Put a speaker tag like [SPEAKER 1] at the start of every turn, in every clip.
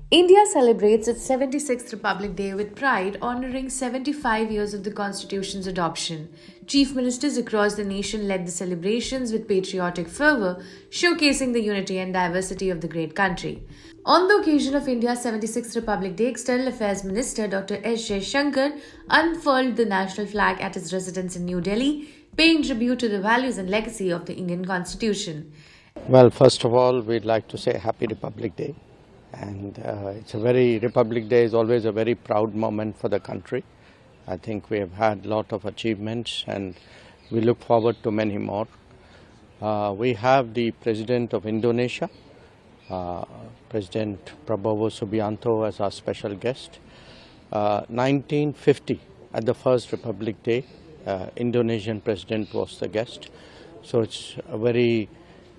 [SPEAKER 1] India celebrates its 76th Republic Day with pride, honoring 75 years of the Constitution's adoption. Chief ministers across the nation led the celebrations with patriotic fervor, showcasing the unity and diversity of the great country. On the occasion of India's 76th Republic Day, External Affairs Minister Dr. S. Jaishankar unfurled the national flag at his residence in New Delhi, paying tribute to the values and legacy of the Indian Constitution.
[SPEAKER 2] Well, first of all, we'd like to say Happy Republic Day. And Republic Day is always a very proud moment for the country. I think we have had a lot of achievements and we look forward to many more. We have the President of Indonesia, President Prabowo Subianto, as our special guest. 1950, at the first Republic Day, Indonesian President was the guest. So it's a very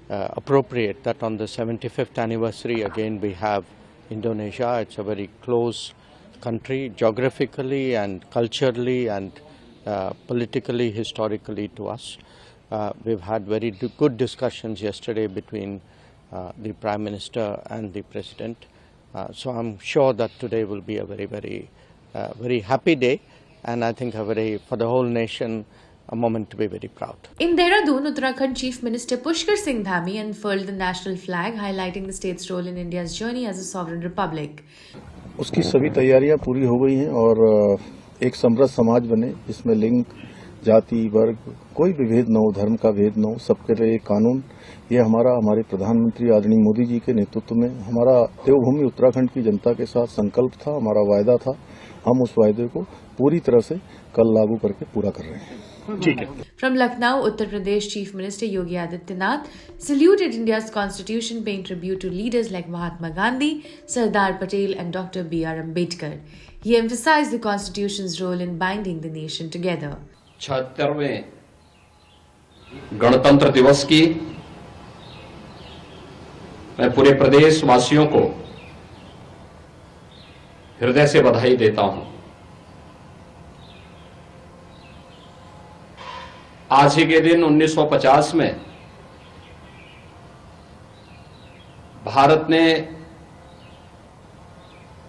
[SPEAKER 2] appropriate that on the 75th anniversary again we have Indonesia. It's a very close country geographically and culturally and politically, historically to us. We've had very good discussions yesterday between the Prime Minister and the President. So I'm sure that today will be a very happy day, and I think for the whole nation, a moment to be very proud.
[SPEAKER 1] In Dehradun, Uttarakhand Chief Minister Pushkar Singh Dhami unfurled the national flag, highlighting the state's role in India's journey as a sovereign republic.
[SPEAKER 3] उसकी सभी तैयारियां पूरी हो गई हैं और एक समृद्ध समाज बने जिसमें लिंग, जाति, वर्ग, कोई भी भेद न हो, धर्म का भेद न हो, सबके लिए एक कानून। ये हमारे प्रधानमंत्री आदरणीय मोदी जी के नेतृत्व में हमारा देवभूमि उत्तराखंड की जनता के साथ संकल्प था, हमारा वायदा था। हम उस वायदे को पूरी तरह से कल लागू करके पूरा कर रहे हैं।
[SPEAKER 1] From Lucknow, Uttar Pradesh, Chief Minister Yogi Adityanath saluted India's constitution, paying tribute to leaders like Mahatma Gandhi, Sardar Patel and Dr. B.R. Ambedkar. He emphasized the constitution's role in binding the nation together.
[SPEAKER 4] 76वें गणतंत्र दिवस की मैं पूरे प्रदेश वासियों को हृदय से बधाई देता हूं। आज ही के दिन 1950 में भारत ने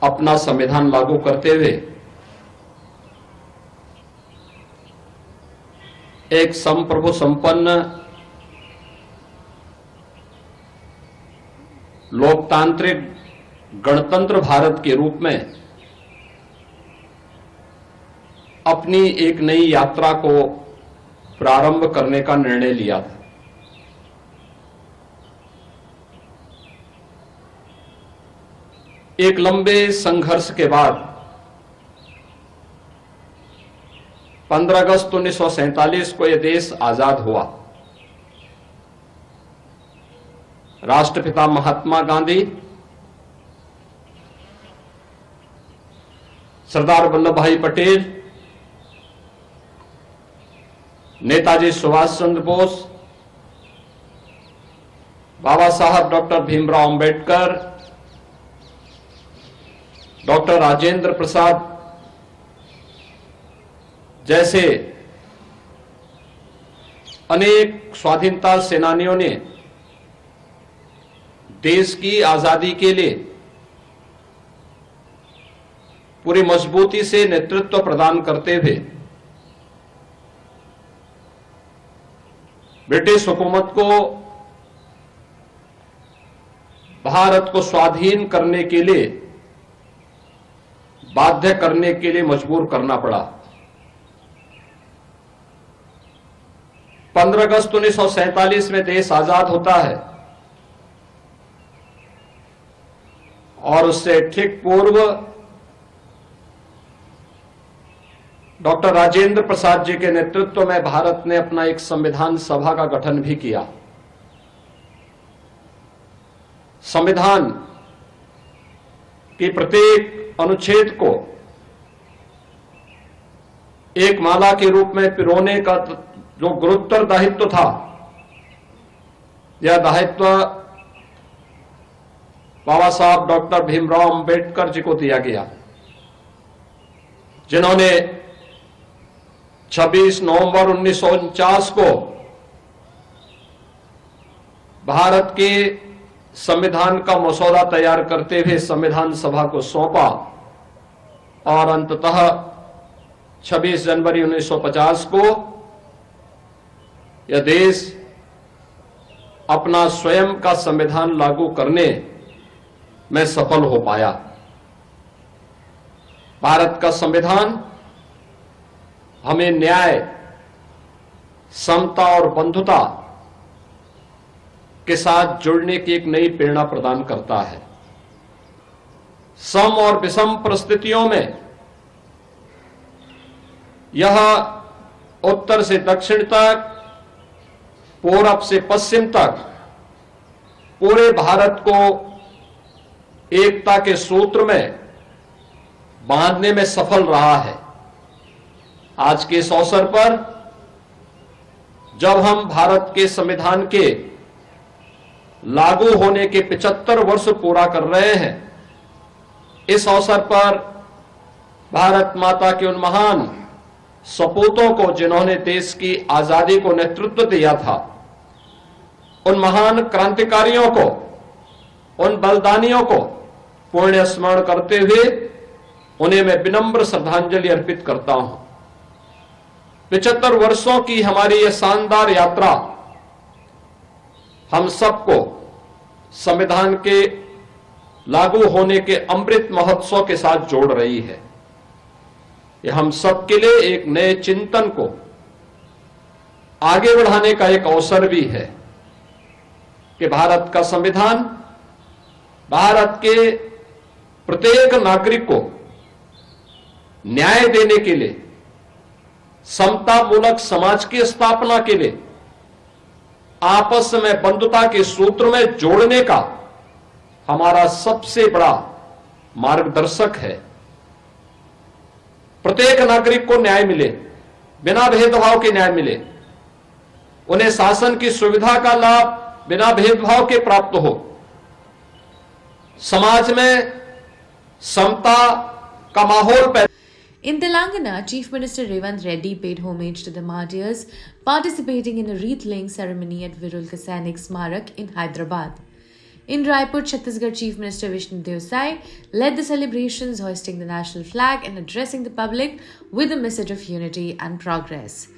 [SPEAKER 4] अपना संविधान लागू करते हुए एक संप्रभु संपन्न लोकतांत्रिक गणतंत्र भारत के रूप में अपनी एक नई यात्रा को प्रारंभ करने का निर्णय लिया था। एक लंबे संघर्ष के बाद 15 अगस्त 1947 को यह देश आजाद हुआ। राष्ट्रपिता महात्मा गांधी, सरदार वल्लभ भाई पटेल, नेताजी सुभाष चंद्र बोस, बाबा साहब डॉक्टर भीमराव अंबेडकर, डॉक्टर राजेंद्र प्रसाद जैसे अनेक स्वाधीनता सेनानियों ने देश की आजादी के लिए पूरी मजबूती से नेतृत्व प्रदान करते हुए ब्रिटिश हुकूमत को भारत को स्वाधीन करने के लिए बाध्य करने के लिए मजबूर करना पड़ा। 15 अगस्त 1947 में देश आजाद होता है और उससे ठीक पूर्व डॉक्टर राजेंद्र प्रसाद जी के नेतृत्व में भारत ने अपना एक संविधान सभा का गठन भी किया। संविधान के प्रत्येक अनुच्छेद को एक माला के रूप में पिरोने का जो गुरुतर दायित्व था, यह दायित्व बाबा साहब डॉक्टर भीमराव अंबेडकर जी को दिया गया, जिन्होंने 26 नवंबर 1949 को भारत के संविधान का मसौदा तैयार करते हुए संविधान सभा को सौंपा और अंततः 26 जनवरी 1950 को यह देश अपना स्वयं का संविधान लागू करने में सफल हो पाया। भारत का संविधान हमें न्याय, समता और बंधुता के साथ जुड़ने की एक नई प्रेरणा प्रदान करता है। सम और विषम परिस्थितियों में यह उत्तर से दक्षिण तक, पूरब से पश्चिम तक पूरे भारत को एकता के सूत्र में बांधने में सफल रहा है। आज के इस अवसर पर जब हम भारत के संविधान के लागू होने के 75 वर्ष पूरा कर रहे हैं, इस अवसर पर भारत माता के उन महान सपूतों को जिन्होंने देश की आजादी को नेतृत्व दिया था, उन महान क्रांतिकारियों को, उन बलिदानियों को पुण्य स्मरण करते हुए उन्हें मैं विनम्र श्रद्धांजलि अर्पित करता हूं। 75 वर्षों की हमारी यह शानदार यात्रा हम सबको संविधान के लागू होने के अमृत महोत्सव के साथ जोड़ रही है। यह हम सबके लिए एक नए चिंतन को आगे बढ़ाने का एक अवसर भी है कि भारत का संविधान भारत के प्रत्येक नागरिक को न्याय देने के लिए, समतामूलक समाज की स्थापना के लिए, आपस में बंधुता के सूत्र में जोड़ने का हमारा सबसे बड़ा मार्गदर्शक है। प्रत्येक नागरिक को न्याय मिले, बिना भेदभाव के न्याय मिले, उन्हें शासन की सुविधा का लाभ बिना भेदभाव के प्राप्त हो, समाज में समता का माहौल पैदा।
[SPEAKER 1] In Telangana, Chief Minister Revant Reddy paid homage to the martyrs participating in a wreath-laying ceremony at Virul Sainik Smarak in Hyderabad. In Raipur, Chhattisgarh Chief Minister Vishnu Devsai led the celebrations, hoisting the national flag and addressing the public with a message of unity and progress.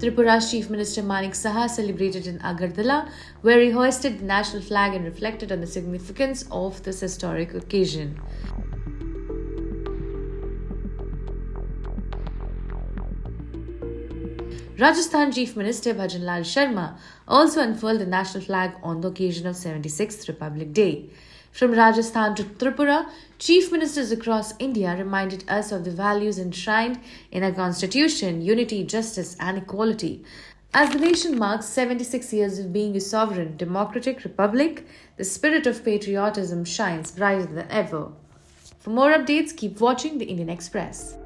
[SPEAKER 1] Tripura's Chief Minister Manik Saha celebrated in Agartala, where he hoisted the national flag and reflected on the significance of this historic occasion. Rajasthan Chief Minister Bhajan Lal Sharma also unfurled the national flag on the occasion of 76th Republic Day. From Rajasthan to Tripura, chief ministers across India reminded us of the values enshrined in our constitution: unity, justice and equality. As the nation marks 76 years of being a sovereign, democratic republic, the spirit of patriotism shines brighter than ever. For more updates, keep watching the Indian Express.